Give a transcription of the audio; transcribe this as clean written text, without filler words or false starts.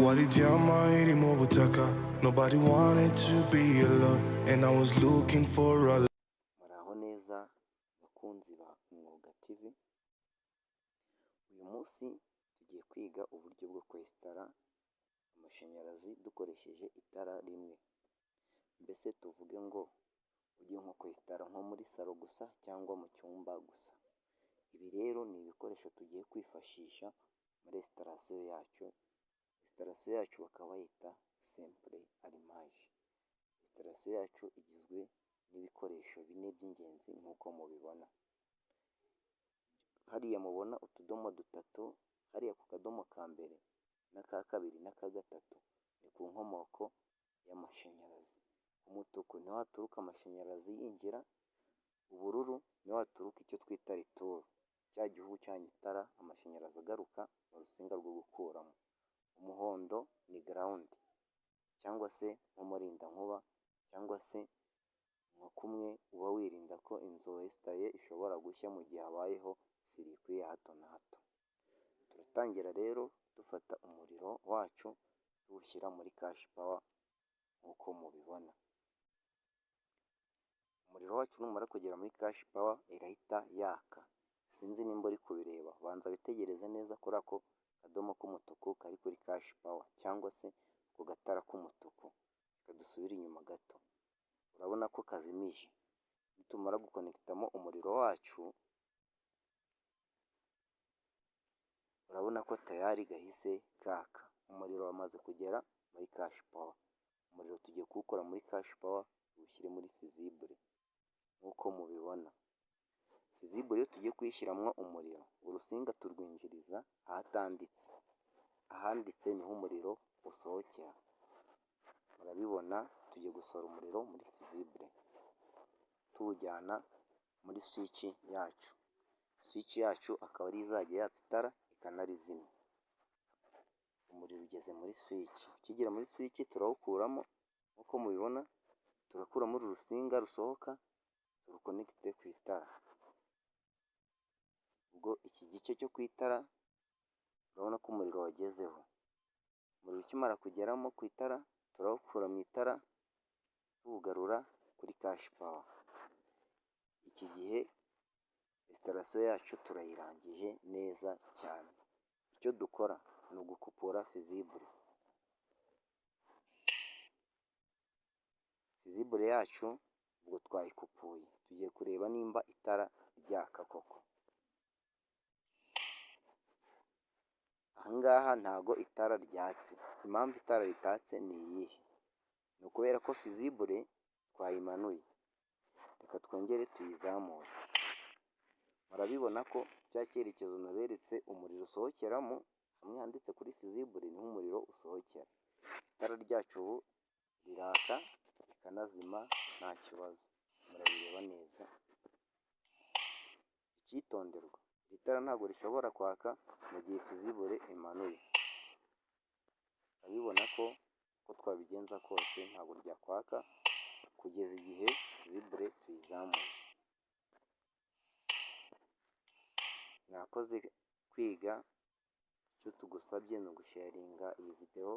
walijama iri mu butaka. Nobody wanted to be alone, and I was looking for a. Muraho neza bakunzi ba Umwuga TV. Uyu munsi tugiye kwiga uburyo bwo kwesitara amashanyarazi dukoresheje itara rimwe. Mbese tuvuge ngo ugiye nko kwesitara nko muri salo gusa cyangwa mu cyumba gusa. Ibi rero ni ibikoresho tugiye kwifashisha muri esitarasiyo yacu. Esitarasiyo yacu bakaba bayita simple allumage. Esitarasiyo yacu igizwe n'ibikoresho bine by'ingenzi nk'uko mubibona. Hariya mubona utudomo dutatu, hariya ku kadomo ka mbere n'aka kabiri n'aka gatatu ni ku nkomoko y'amashanyarazi. Umutuku niho haturuka amashanyarazi yinjira, ubururu niho haturuka icyo twita rituru, cya gihu cyanya itara amashanyarazi agaruka mu rusinga rwo gukuramo. Umuhondo ni ground cyangwa se nk'umurindankuba, cyangwa se nka kumwe uba wirinda ko inzu wesitaye ishobora gushya mu gihe habayeho sirikwi ya hato na hato. Turatangira rero dufata umuriro wacu tuwushyira muri cash power nk'uko mubibona. Umuriro wacu numara kugera muri cash power irahita yaka. Sinzi nimba uri kubireba, banza witegereze neza kuri ako kadomo k'umutuku kari kuri cash power cyangwa se ku gatara k'umutuku. Reka dusubire inyuma gato. Urabona ko kazimije. Nitumara gukonekitamo umuriro wacu, urabona ko tayari gahise kaka. Umuriro wamaze kugera muri cash power. Umuriro tugiye kuwukora muri cash power tuwushyire muri fizibure nk'uko mubibona. Fizibure iyo tugiye kuyishyiramo umuriro, urusinga turwinjiriza ahatanditse. Ahanditse niho umuriro usohokera. Murabibona tugiye gusohora umuriro muri fizibure tuwujyana muri switch yacu. Switch yacu akaba ari izajya yatsa itara ikanarizimya. Umuriro ugeze muri switch. Ukigera muri switch turawukuramo nk'uko mubibona, turakuramo uru rusinga rusohoka turukonekite ku itara. Ubwo iki gice cyo ku itara urabona ko umuriro wagezeho. Umuriro ukimara kugeramo ku itara turawukura mu itara tuwugarura kuri cash power. Iki gihe esitarasiyo yacu turayirangije neza cyane. Icyo dukora ni ugukupura fizibure. Fizibure yacu ubwo twayikupuye, tugiye kureba nimba itara ryaka koko. Ahangaha ntago itara ryatse. Impamvu itara ritatse ni iyihe? Ni ukubera ko fizibure twayimanuye. Reka twongere tuyizamure. Murabibona ko cya cyerekezo naberetse umuriro usohokeramo, hamwe handitse kuri fizibure niho umuriro usohokera. Itara ryacu ubu riraka rikanazima nta kibazo. Murabireba neza. Icyitonderwa, iri tara ntabwo rishobora kwaka mu gihe fizibure imanuye. Urabibona ko uko twabigenza kose ntabwo ryakwaka kugeza igihe fizibure tuyizamuye. Mwakoze kwiga. Icyo tugusabye ni ugusharinga iyi video